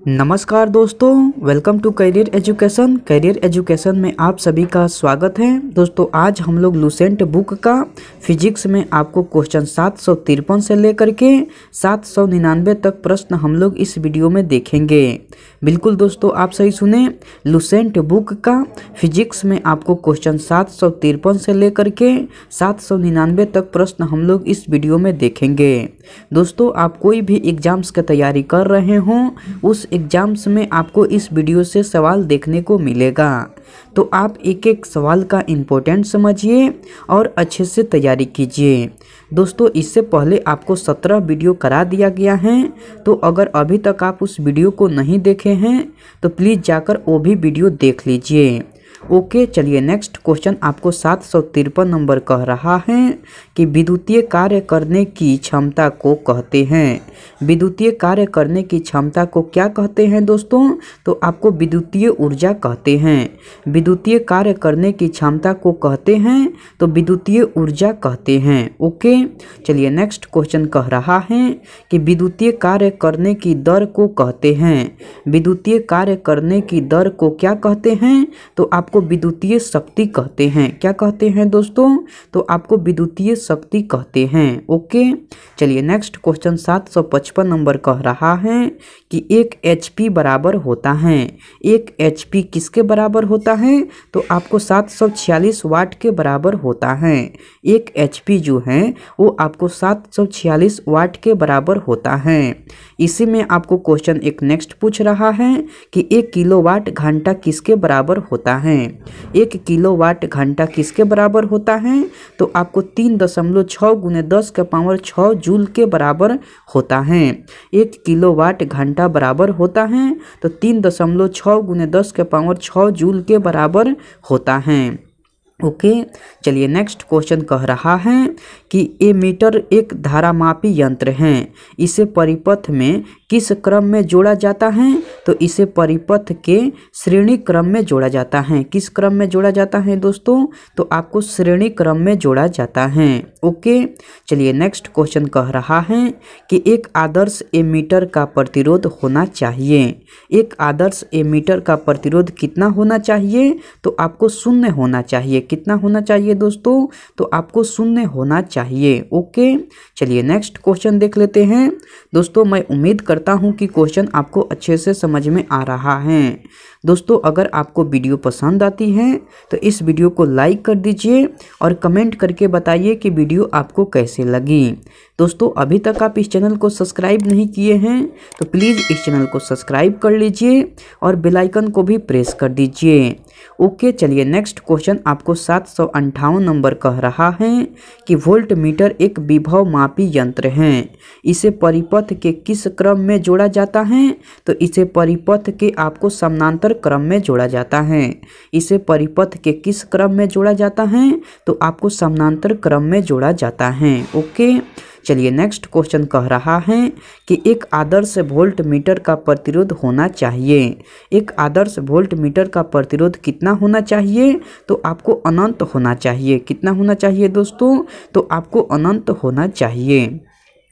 नमस्कार दोस्तों, welcome to career education में आप सभी का स्वागत है। दोस्तों आज हम लोग लुसेंट बुक का फिजिक्स में आपको क्वेश्चन 753 से लेकर के 799 तक प्रश्न हम लोग इस वीडियो में देखेंगे। बिल्कुल दोस्तों, आप सही सुने, लुसेंट बुक का फिजिक्स में आपको क्वेश्चन 753 से लेकर के 799 तक प्रश्न हम लोग इस वीडियो में देखेंगे। दोस्तों आप कोई भी एग्जाम्स की तैयारी कर रहे हों, उस एग्जाम्स में आपको इस वीडियो से सवाल देखने को मिलेगा, तो आप एक एक सवाल का इम्पोर्टेंट समझिए और अच्छे से तैयारी कीजिए। दोस्तों इससे पहले आपको 17 वीडियो करा दिया गया है, तो अगर अभी तक आप उस वीडियो को नहीं देखे हैं तो प्लीज़ जाकर वो भी वीडियो देख लीजिए। ओके चलिए, नेक्स्ट क्वेश्चन आपको 753 नंबर कह रहा है कि विद्युतीय कार्य करने की क्षमता को कहते हैं। विद्युतीय कार्य करने की क्षमता को क्या कहते हैं दोस्तों? तो आपको विद्युतीय ऊर्जा कहते हैं। विद्युतीय कार्य करने की क्षमता को कहते हैं तो विद्युतीय ऊर्जा कहते हैं। ओके चलिए, नेक्स्ट क्वेश्चन कह रहा है कि विद्युतीय कार्य करने की दर को कहते हैं। विद्युतीय कार्य करने की दर को क्या कहते हैं? तो आपको विद्युतीय शक्ति कहते हैं। क्या कहते हैं दोस्तों? तो आपको विद्युतीय शक्ति कहते हैं। ओके चलिए, नेक्स्ट क्वेश्चन 755 नंबर कह रहा है कि 1 HP बराबर होता है। 1 HP किसके बराबर होता है? तो आपको 746 वाट के बराबर होता है। 1 HP जो है वो आपको 746 वाट के बराबर होता है। इसी में आपको क्वेश्चन एक नेक्स्ट पूछ रहा है कि 1 किलोवाट घंटा किसके बराबर होता है। 1 किलोवाट घंटा किसके बराबर होता है? तो आपको 3.6 × 10⁻6 जूल के बराबर होता है। 1 किलोवाट घंटा बराबर होता है तो 3.6 × 10⁻6 जूल के बराबर होता है। ओके चलिए, नेक्स्ट क्वेश्चन कह रहा है कि एमीटर एक धारामापी यंत्र है। इसे परिपथ में किस क्रम में जोड़ा जाता है? तो इसे परिपथ के श्रेणी क्रम में जोड़ा जाता है। किस क्रम में जोड़ा जाता है दोस्तों? तो आपको श्रेणी क्रम में जोड़ा जाता है। ओके चलिए, नेक्स्ट क्वेश्चन कह रहा है कि एक आदर्श एमीटर का प्रतिरोध होना चाहिए। एक आदर्श एमीटर का प्रतिरोध कितना होना चाहिए? तो आपको 0 होना चाहिए। कितना होना चाहिए दोस्तों? तो आपको 0 होना चाहिए। ओके चलिए, नेक्स्ट क्वेश्चन देख लेते हैं। दोस्तों मैं उम्मीद करता हूं कि क्वेश्चन आपको अच्छे से समझ में आ रहा है। दोस्तों अगर आपको वीडियो पसंद आती है तो इस वीडियो को लाइक कर दीजिए और कमेंट करके बताइए कि वीडियो आपको कैसे लगी। दोस्तों अभी तक आप इस चैनल को सब्सक्राइब नहीं किए हैं तो प्लीज़ इस चैनल को सब्सक्राइब कर लीजिए और बेल आइकन को भी प्रेस कर दीजिए। ओके चलिए, नेक्स्ट क्वेश्चन आपको 758 नंबर कह रहा है कि वोल्ट मीटर एक विभव मापी यंत्र है। इसे परिपथ के किस क्रम में जोड़ा जाता है? तो इसे परिपथ के आपको समानांतर क्रम में जोड़ा जाता है। इसे परिपथ के किस क्रम में जोड़ा जाता है? तो आपको समानांतर क्रम में जोड़ा जाता है। ओके चलिए, नेक्स्ट क्वेश्चन कह रहा है कि एक आदर्श वोल्ट मीटर का प्रतिरोध होना चाहिए। एक आदर्श वोल्ट मीटर का प्रतिरोध कितना होना चाहिए? तो आपको अनंत होना चाहिए। कितना होना चाहिए दोस्तों? तो आपको अनंत होना चाहिए।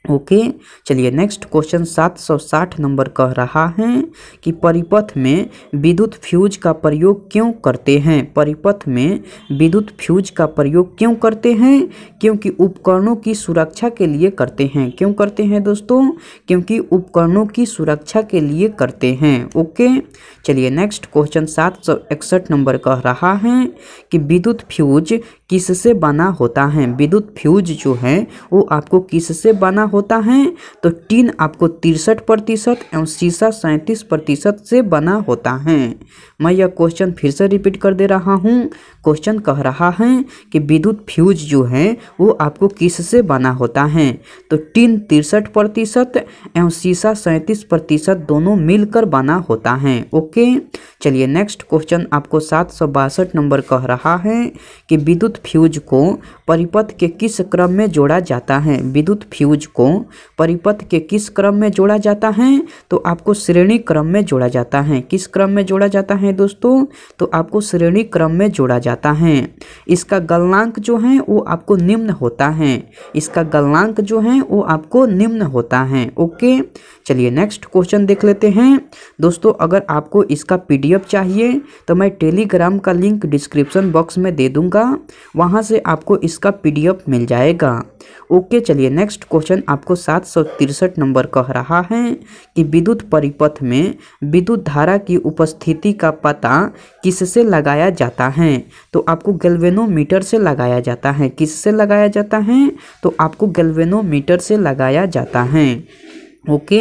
ओके चलिए, नेक्स्ट क्वेश्चन 760 नंबर कह रहा है कि परिपथ में विद्युत फ्यूज का प्रयोग क्यों करते हैं? परिपथ में विद्युत फ्यूज का प्रयोग क्यों करते हैं? क्योंकि उपकरणों की सुरक्षा के लिए करते हैं। क्यों करते हैं दोस्तों? क्योंकि उपकरणों की सुरक्षा के लिए करते हैं। ओके चलिए, नेक्स्ट क्वेश्चन 761 नंबर कह रहा है कि विद्युत फ्यूज किससे बना होता है? विद्युत फ्यूज जो है वो आपको किससे बना होता है? तो टीन आपको 63% एवं शीशा 37% से बना होता है। मैं यह क्वेश्चन फिर से रिपीट कर दे रहा हूँ। क्वेश्चन कह रहा है कि विद्युत फ्यूज जो है वो आपको किससे बना होता है? तो टीन 63% एवं शीशा 37% दोनों मिलकर बना होता है। ओके चलिए, नेक्स्ट क्वेश्चन आपको 762 नंबर कह रहा है कि विद्युत विद्युत फ्यूज को परिपथ के किस क्रम में जोड़ा जाता है? विद्युत फ्यूज को परिपथ के किस क्रम में जोड़ा जाता है? तो आपको श्रेणी क्रम में जोड़ा जाता है। किस क्रम में जोड़ा जाता है दोस्तों? तो आपको श्रेणी क्रम में जोड़ा जाता है। इसका गलनांक जो है वो आपको निम्न होता है। इसका गलनांक जो है वो आपको निम्न होता है। ओके, चलिए नेक्स्ट क्वेश्चन देख लेते हैं। दोस्तों अगर आपको इसका PDF चाहिए तो मैं टेलीग्राम का लिंक डिस्क्रिप्शन बॉक्स में दे दूंगा, वहां से आपको इसका PDF मिल जाएगा। ओके, चलिए नेक्स्ट क्वेश्चन आपको 763 नंबर कह रहा है कि विद्युत परिपथ में विद्युत धारा की उपस्थिति का पता किससे लगाया जाता है? तो आपको गैल्वेनोमीटर से लगाया जाता है। किससे लगाया जाता है? तो आपको गैल्वेनोमीटर से लगाया जाता है। ओके,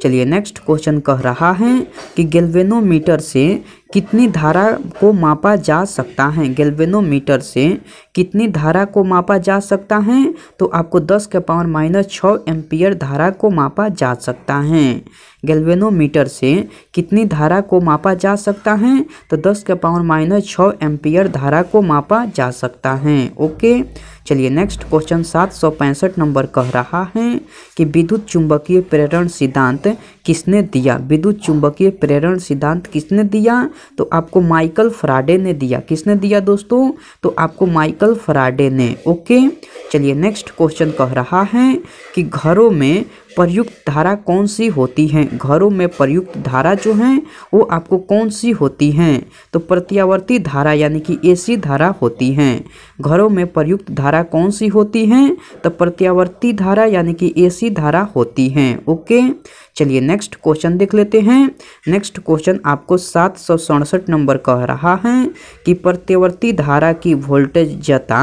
चलिए नेक्स्ट क्वेश्चन कह रहा है कि गैल्वेनोमीटर से कितनी धारा को मापा जा सकता है? गैल्वेनोमीटर से कितनी धारा को मापा जा सकता है? तो आपको 10 के पावर -6 एम्पियर धारा को मापा जा सकता है। गैल्वेनोमीटर से कितनी धारा को मापा जा सकता है? तो 10 के पावर -6 एम्पियर धारा को मापा जा सकता है। ओके, चलिए नेक्स्ट क्वेश्चन 765 नंबर कह रहा है कि विद्युत चुंबकीय प्रेरण सिद्धांत किसने दिया? विद्युत चुंबकीय प्रेरण सिद्धांत किसने दिया? तो आपको माइकल फैराडे ने दिया। किसने दिया दोस्तों? तो आपको माइकल फैराडे ने। ओके, चलिए नेक्स्ट क्वेश्चन कह रहा है कि घरों में प्रयुक्त धारा कौन सी होती है? घरों में प्रयुक्त धारा जो है वो आपको कौन सी होती है? तो प्रत्यावर्ती धारा यानी कि AC धारा होती है। घरों में प्रयुक्त धारा कौन सी होती है? तो प्रत्यावर्ती धारा यानी कि AC धारा होती है। ओके, चलिए नेक्स्ट क्वेश्चन देख लेते हैं। नेक्स्ट क्वेश्चन आपको 767 नंबर कह रहा है कि प्रत्यावर्ती धारा की वोल्टेजता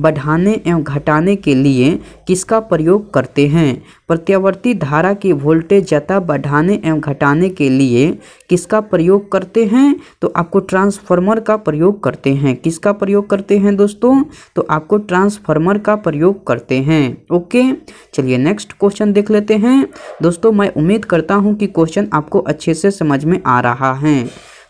बढ़ाने एवं घटाने के लिए किसका प्रयोग करते हैं? प्रत्यावर्ती धारा की वोल्टेजता बढ़ाने एवं घटाने के लिए किसका प्रयोग करते हैं? तो आपको ट्रांसफार्मर का प्रयोग करते हैं। किसका प्रयोग करते हैं दोस्तों? तो आपको ट्रांसफार्मर का प्रयोग करते हैं। ओके, चलिए नेक्स्ट क्वेश्चन देख लेते हैं। दोस्तों मैं उम्मीद करता हूं कि क्वेश्चन आपको अच्छे से समझ में आ रहा है।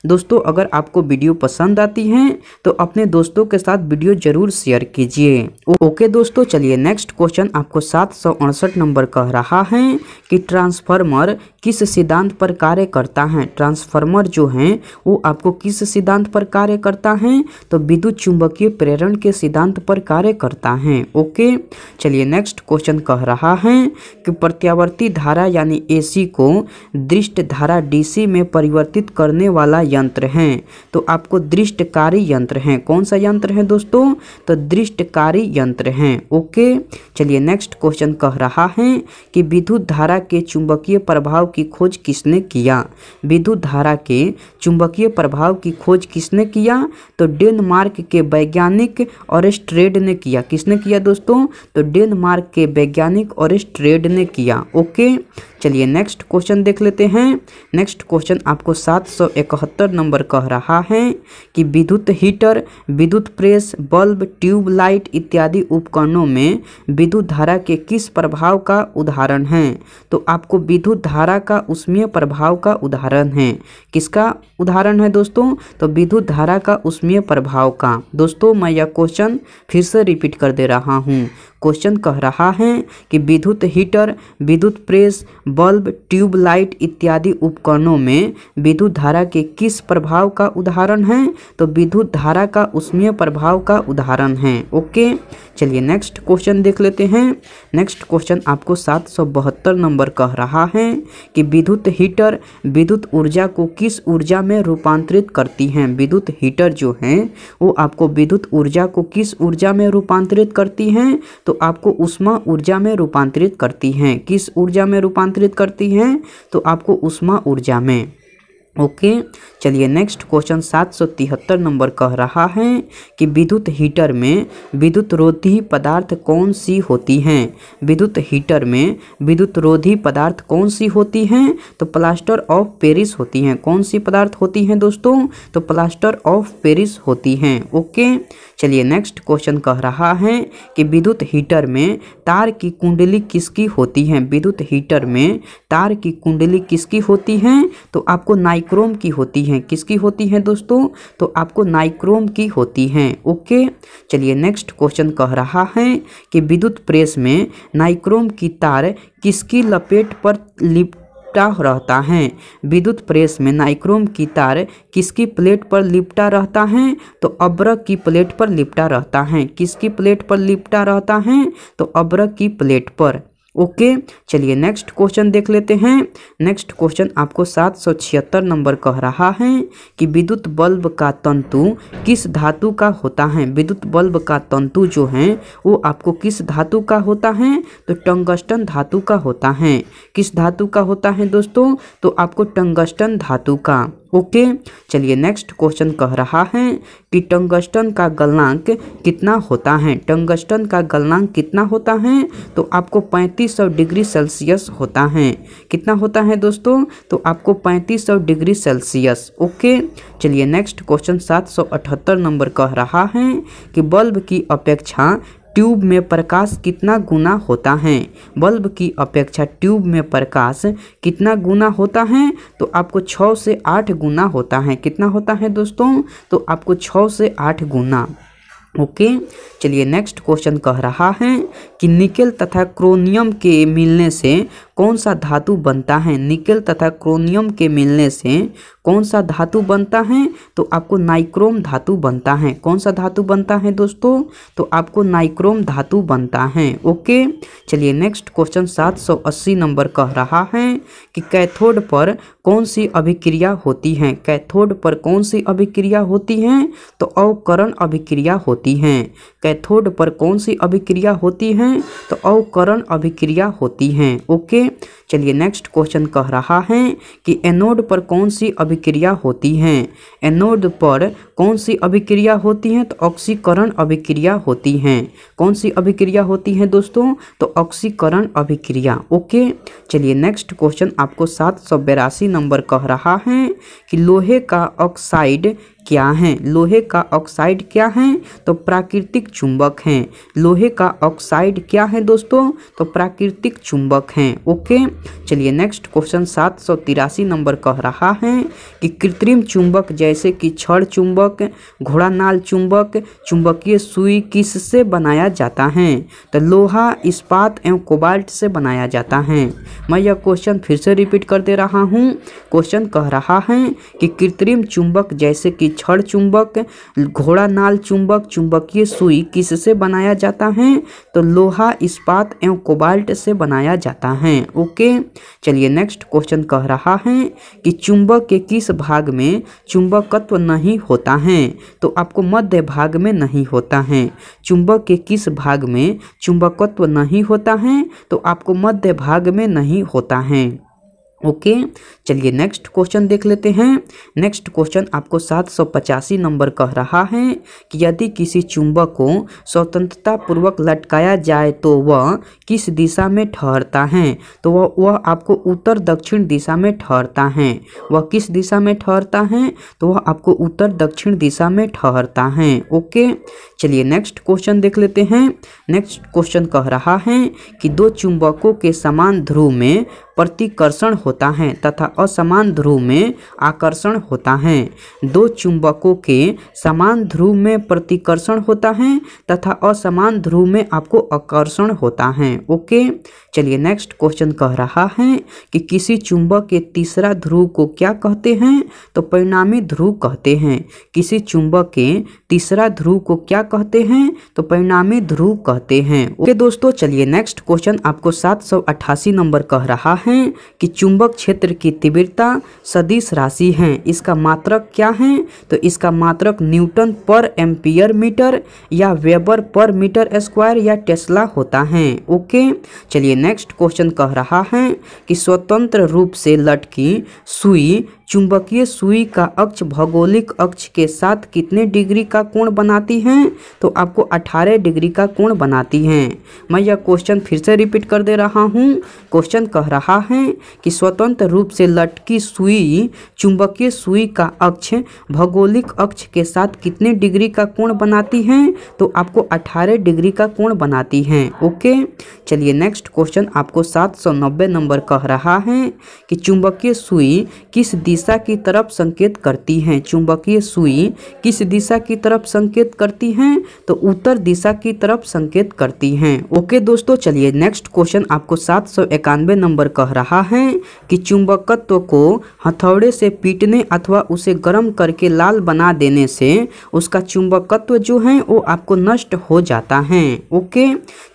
दोस्तों अगर आपको वीडियो पसंद आती है तो अपने दोस्तों के साथ वीडियो जरूर शेयर कीजिए। ओके दोस्तों, चलिए नेक्स्ट क्वेश्चन आपको 768 नंबर कह रहा है कि ट्रांसफार्मर किस सिद्धांत पर कार्य करता है? ट्रांसफार्मर जो है वो आपको किस सिद्धांत पर कार्य करता है? तो विद्युत चुंबकीय प्रेरण के सिद्धांत पर कार्य करता है। ओके, चलिए नेक्स्ट क्वेश्चन कह रहा है कि प्रत्यावर्ती धारा यानी AC को दृष्ट धारा DC में परिवर्तित करने वाला यंत्र है। तो आपको दृष्टकारी यंत्र है। कौन सा यंत्र है दोस्तों? तो दृष्टकारी यंत्र है। ओके, चलिए नेक्स्ट क्वेश्चन कह रहा है कि विद्युत धारा के चुंबकीय प्रभाव की खोज किसने किया? विद्युत धारा के चुंबकीय प्रभाव की खोज किसने किया? तो डेनमार्क के वैज्ञानिक ऑरेस्ट्रेड ने किया। किसने किया दोस्तों? तो डेनमार्क के वैज्ञानिक ऑरेस्ट्रेड ने किया। ओके, चलिए नेक्स्ट क्वेश्चन देख लेते हैं। नेक्स्ट क्वेश्चन आपको 771 नंबर कह रहा है कि विद्युत हीटर, विद्युत प्रेस, बल्ब, ट्यूब लाइट इत्यादि उपकरणों में विद्युत धारा के किस प्रभाव का उदाहरण है? तो आपको विद्युत धारा का ऊष्मीय प्रभाव का उदाहरण है। किसका उदाहरण है दोस्तों? तो विद्युत धारा का ऊष्मीय प्रभाव का। दोस्तों मैं यह क्वेश्चन फिर से रिपीट कर दे रहा हूँ। क्वेश्चन कह रहा है कि विद्युत हीटर, विद्युत प्रेस, बल्ब, ट्यूब लाइट इत्यादि उपकरणों में विद्युत धारा के किस प्रभाव का उदाहरण है? तो विद्युत धारा का ऊष्मीय प्रभाव का उदाहरण है। ओके, चलिए नेक्स्ट क्वेश्चन देख लेते हैं। नेक्स्ट क्वेश्चन आपको 772 नंबर कह रहा है कि विद्युत हीटर विद्युत ऊर्जा को किस ऊर्जा में रूपांतरित करती हैं? विद्युत हीटर जो है वो आपको विद्युत ऊर्जा को किस ऊर्जा में रूपांतरित करती हैं? तो आपको ऊष्मा ऊर्जा में रूपांतरित करती हैं। किस ऊर्जा में रूपांतरित करती हैं? तो आपको ऊष्मा ऊर्जा में। ओके, चलिए नेक्स्ट क्वेश्चन 773 नंबर कह रहा है कि विद्युत हीटर में विद्युत रोधी पदार्थ कौन सी होती हैं? विद्युत हीटर में विद्युत रोधी पदार्थ कौन सी होती हैं? तो प्लास्टर ऑफ पेरिस होती हैं। कौन सी पदार्थ होती हैं दोस्तों? तो प्लास्टर ऑफ पेरिस होती हैं। ओके, चलिए नेक्स्ट क्वेश्चन कह रहा है कि विद्युत हीटर में तार की कुंडली किसकी होती है? विद्युत हीटर में तार की कुंडली किसकी होती है? तो आपको नाइक्रोम की होती हैं। किसकी होती हैं दोस्तों? तो आपको नाइक्रोम की होती हैं। ओके, चलिए नेक्स्ट क्वेश्चन कह रहा है कि विद्युत प्रेस में नाइक्रोम की तार किसकी लपेट पर लिपटा रहता है? विद्युत प्रेस में नाइक्रोम की तार किसकी प्लेट पर लिपटा रहता है? तो अब्रक की प्लेट पर लिपटा रहता है। किसकी प्लेट पर लिपटा रहता है? तो अब्रक की प्लेट पर। ओके, चलिए नेक्स्ट क्वेश्चन देख लेते हैं। नेक्स्ट क्वेश्चन आपको 776 नंबर कह रहा है कि विद्युत बल्ब का तंतु किस धातु का होता है? विद्युत बल्ब का तंतु जो है वो आपको किस धातु का होता है? तो टंगस्टन धातु का होता है। किस धातु का होता है दोस्तों? तो आपको टंगस्टन धातु का। ओके, चलिए नेक्स्ट क्वेश्चन कह रहा है कि टंगस्टन का गलनांक कितना होता है? टंगस्टन का गलनांक कितना होता है? तो आपको 3500 डिग्री सेल्सियस होता है। कितना होता है दोस्तों? तो आपको 3500 डिग्री सेल्सियस। ओके, चलिए नेक्स्ट क्वेश्चन 778 नंबर कह रहा है कि बल्ब की अपेक्षा ट्यूब में प्रकाश कितना गुना होता है? बल्ब की अपेक्षा ट्यूब में प्रकाश कितना गुना होता है? तो आपको 6 से 8 गुना होता है। कितना होता है दोस्तों? तो आपको 6 से 8 गुना। ओके, चलिए नेक्स्ट क्वेश्चन कह रहा है कि निकेल तथा क्रोमियम के मिलने से कौन सा धातु बनता है? निकेल तथा क्रोमियम के मिलने से कौन सा धातु बनता है? तो आपको नाइक्रोम धातु बनता है। कौन सा धातु बनता है दोस्तों? तो आपको नाइक्रोम धातु बनता है। ओके, चलिए नेक्स्ट क्वेश्चन 780 नंबर कह रहा है कि कैथोड पर कौन सी अभिक्रिया होती है? कैथोड पर कौन सी अभिक्रिया होती है? तो अवकरण अभिक्रिया होती है। कैथोड पर कौन सी अभिक्रिया होती है? तो अवकरण अभिक्रिया होती है। ओके, चलिए नेक्स्ट क्वेश्चन कह रहा है कि एनोड पर कौन सी अभिक्रिया होती है? एनोड पर कौन सी अभिक्रिया होती है? तो ऑक्सीकरण अभिक्रिया होती है। कौन सी अभिक्रिया होती है दोस्तों? तो ऑक्सीकरण अभिक्रिया। ओके, चलिए नेक्स्ट क्वेश्चन आपको 782 नंबर कह रहा है कि लोहे का ऑक्साइड क्या है? लोहे का ऑक्साइड क्या है? तो प्राकृतिक चुंबक है। लोहे का ऑक्साइड क्या है दोस्तों? तो प्राकृतिक चुंबक है। ओके, चलिए नेक्स्ट क्वेश्चन 783 नंबर कह रहा है कि कृत्रिम चुंबक जैसे कि छड़ चुंबक, घोड़ानाल चुंबक, चुंबकीय सुई किससे बनाया जाता है? तो लोहा, इस्पात एवं कोबाल्ट से बनाया जाता है। मैं यह क्वेश्चन फिर से रिपीट कर दे रहा हूँ। क्वेश्चन कह रहा है कि कृत्रिम चुंबक जैसे कि छड़ चुंबक, घोड़ानाल चुंबक, चुंबकीय सुई किससे बनाया जाता है? तो लोहा, इस्पात एवं कोबाल्ट से बनाया जाता है। ओके, चलिए नेक्स्ट क्वेश्चन कह रहा है कि चुंबक के किस भाग में चुंबकत्व नहीं होता है? तो आपको मध्य भाग में नहीं होता है। चुंबक के किस भाग में चुंबकत्व नहीं होता है? तो आपको मध्य भाग में नहीं होता है। ओके, चलिए नेक्स्ट क्वेश्चन देख लेते हैं। नेक्स्ट क्वेश्चन आपको 785 नंबर कह रहा है कि यदि किसी चुंबक को स्वतंत्रता पूर्वक लटकाया जाए तो वह किस दिशा में ठहरता है? तो वह आपको उत्तर दक्षिण दिशा में ठहरता है। वह किस दिशा में ठहरता है? तो वह आपको उत्तर दक्षिण दिशा में ठहरता है। ओके, चलिए नेक्स्ट क्वेश्चन देख लेते हैं। नेक्स्ट क्वेश्चन कह रहा है कि दो चुंबकों के समान ध्रुव में प्रतिकर्षण होता है तथा असमान ध्रुव में आकर्षण होता है। दो चुंबकों के समान ध्रुव में प्रतिकर्षण होता है तथा असमान ध्रुव में आपको आकर्षण होता है। ओके, चलिए नेक्स्ट क्वेश्चन कह रहा है कि किसी चुंबक के तीसरा ध्रुव को क्या कहते हैं? तो परिणामी ध्रुव कहते हैं। किसी चुंबक के तीसरा ध्रुव को क्या कहते हैं? तो परिणामी ध्रुव कहते हैं। ओके दोस्तों, चलिए नेक्स्ट क्वेश्चन आपको 788 नंबर कह रहा है कि चुंबक क्षेत्र की तीव्रता सदिश राशि है। इसका मात्रक क्या है? तो इसका मात्रक न्यूटन पर एम्पियर मीटर या वेबर पर मीटर स्क्वायर या टेस्ला होता है। ओके, चलिए नेक्स्ट क्वेश्चन कह रहा है कि स्वतंत्र रूप से लटकी सुई चुंबकीय सुई का अक्ष भौगोलिक अक्ष के साथ कितने डिग्री का कोण बनाती हैं? तो आपको 18 डिग्री का कोण बनाती हैं। मैं यह क्वेश्चन फिर से रिपीट कर दे रहा हूँ। क्वेश्चन कह रहा रहा है कि स्वतंत्र रूप से लटकी सुई चुंबकीय सुई का अक्ष भौगोलिक अक्ष के साथ कितने डिग्री का कोण बनाती है? तो आपको 18 डिग्री का कोण बनाती है। ओके, चलिए नेक्स्ट क्वेश्चन आपको 790 नंबर कह रहा है कि चुंबकीय सुई किस दिशा की तरफ संकेत करती है? चुंबकीय सुई किस दिशा की तरफ संकेत करती है? तो उत्तर दिशा की तरफ संकेत करती हैं। ओके दोस्तों, चलिए नेक्स्ट क्वेश्चन आपको 791 नंबर कह रहा है कि चुंबकत्व को हथौड़े से पीटने अथवा उसे गर्म करके लाल बना देने से उसका चुंबकत्व जो है वो आपको नष्ट हो जाता है। ओके,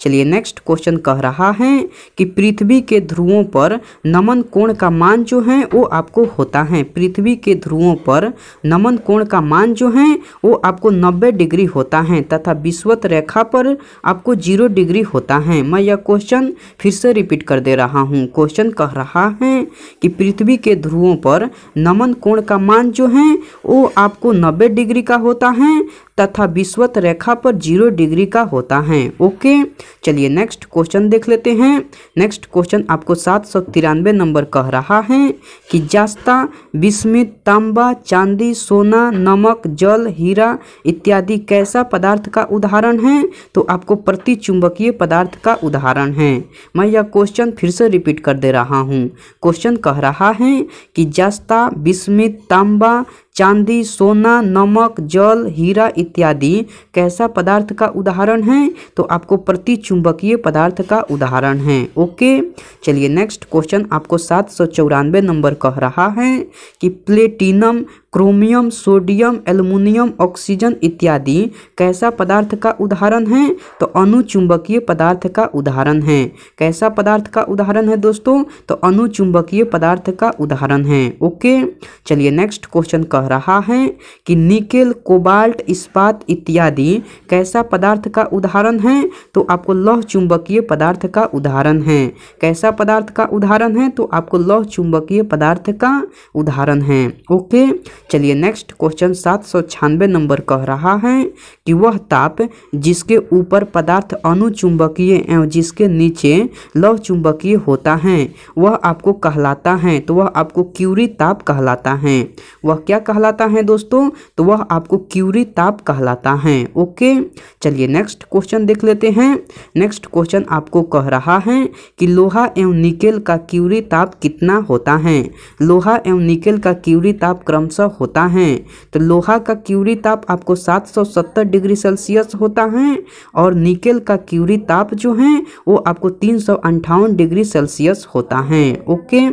चलिए नेक्स्ट क्वेश्चन कह रहा है कि पृथ्वी के ध्रुवों पर नमन कोण का मान जो है वो आपको होता है। पृथ्वी के ध्रुवों पर नमन कोण का मान जो है वो आपको 90 डिग्री होता है तथा विषुवत रेखा पर आपको 0 डिग्री होता है। मैं यह क्वेश्चन फिर से रिपीट कर दे रहा हूँ। क्वेश्चन कह रहा है कि पृथ्वी के ध्रुवों पर नमन कोण का मान जो है वो आपको 90 डिग्री का होता है तथा विषुवत रेखा पर 0 डिग्री का होता है। ओके, चलिए नेक्स्ट क्वेश्चन देख लेते हैं। नेक्स्ट क्वेश्चन आपको 793 नंबर कह रहा है कि जास्ता, बिस्मित, तांबा, चांदी, सोना, नमक, जल, हीरा इत्यादि कैसा पदार्थ का उदाहरण है? तो आपको प्रतिचुंबकीय पदार्थ का उदाहरण है। मैं यह क्वेश्चन फिर से रिपीट कर दे रहा हूँ। क्वेश्चन कह रहा है कि जास्ता, बिस्मित, तांबा, चांदी, सोना, नमक, जल, हीरा इत्यादि कैसा पदार्थ का उदाहरण है? तो आपको प्रतिचुंबकीय पदार्थ का उदाहरण है। ओके, चलिए नेक्स्ट क्वेश्चन आपको 794 नंबर कह रहा है कि platinum, chromium, sodium, aluminium, oxygen इत्यादि कैसा पदार्थ का उदाहरण है? तो अनुचुंबकीय पदार्थ का उदाहरण है। कैसा पदार्थ का उदाहरण है दोस्तों? तो अनुचुंबकीय पदार्थ का उदाहरण है। ओके, चलिए नेक्स्ट क्वेश्चन कह रहा है कि निकेल, कोबाल्ट, इस्पात इत्यादि कैसा पदार्थ का उदाहरण है? तो आपको लौह चुंबकीय पदार्थ का उदाहरण है। कैसा पदार्थ का उदाहरण है? तो आपको लौह चुंबकीय पदार्थ का उदाहरण है। ओके, चलिए नेक्स्ट क्वेश्चन 796 नंबर कह रहा है कि वह ताप जिसके ऊपर पदार्थ अनुचुंबकीय एवं जिसके नीचे लौह चुंबकीय होता है वह आपको कहलाता है। तो वह आपको क्यूरी ताप कहलाता है। वह क्या कहलाता है दोस्तों? तो वह आपको क्यूरी ताप कहलाता है। ओके, चलिए नेक्स्ट क्वेश्चन देख लेते हैं। नेक्स्ट क्वेश्चन आपको कह रहा है कि लोहा एवं निकेल का क्यूरी ताप कितना होता है? लोहा एवं निकेल का क्यूरी ताप क्रमशः होता है। तो लोहा का क्यूरी ताप आपको 770 डिग्री सेल्सियस होता है और निकेल का क्यूरी ताप जो है वो आपको 358 डिग्री सेल्सियस होता है। ओके,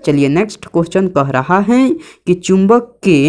चलिए नेक्स्ट क्वेश्चन कह रहा है कि चुंबक के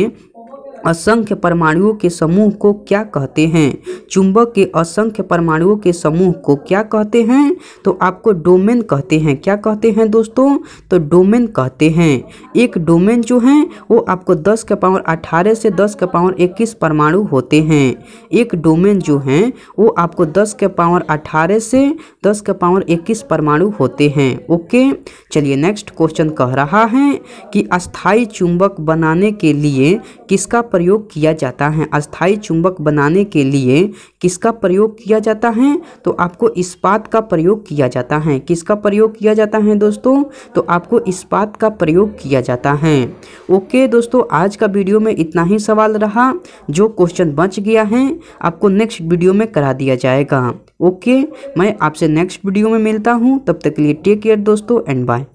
असंख्य परमाणुओं के समूह को क्या कहते हैं? चुंबक के असंख्य परमाणुओं के समूह को क्या कहते हैं? तो आपको डोमेन कहते हैं। क्या कहते हैं दोस्तों? तो डोमेन कहते हैं। एक डोमेन जो है वो आपको 10 के पावर 18 से 10 के पावर 21 परमाणु होते हैं। एक डोमेन जो है वो आपको 10 के पावर 18 से 10 के पावर 21 परमाणु होते हैं। ओके, चलिए नेक्स्ट क्वेश्चन कह रहा है कि अस्थाई चुंबक बनाने के लिए किसका प्रयोग किया जाता है? अस्थाई चुंबक बनाने के लिए किसका प्रयोग किया जाता है? तो आपको इस्पात का प्रयोग किया जाता है। किसका प्रयोग किया जाता है दोस्तों? तो आपको इस्पात का प्रयोग किया जाता है। ओके दोस्तों, आज का वीडियो में इतना ही सवाल रहा। जो क्वेश्चन बच गया है आपको नेक्स्ट वीडियो में करा दिया जाएगा। ओके, मैं आपसे नेक्स्ट वीडियो में मिलता हूँ। तब तक के लिए टेक केयर दोस्तों एंड बाय।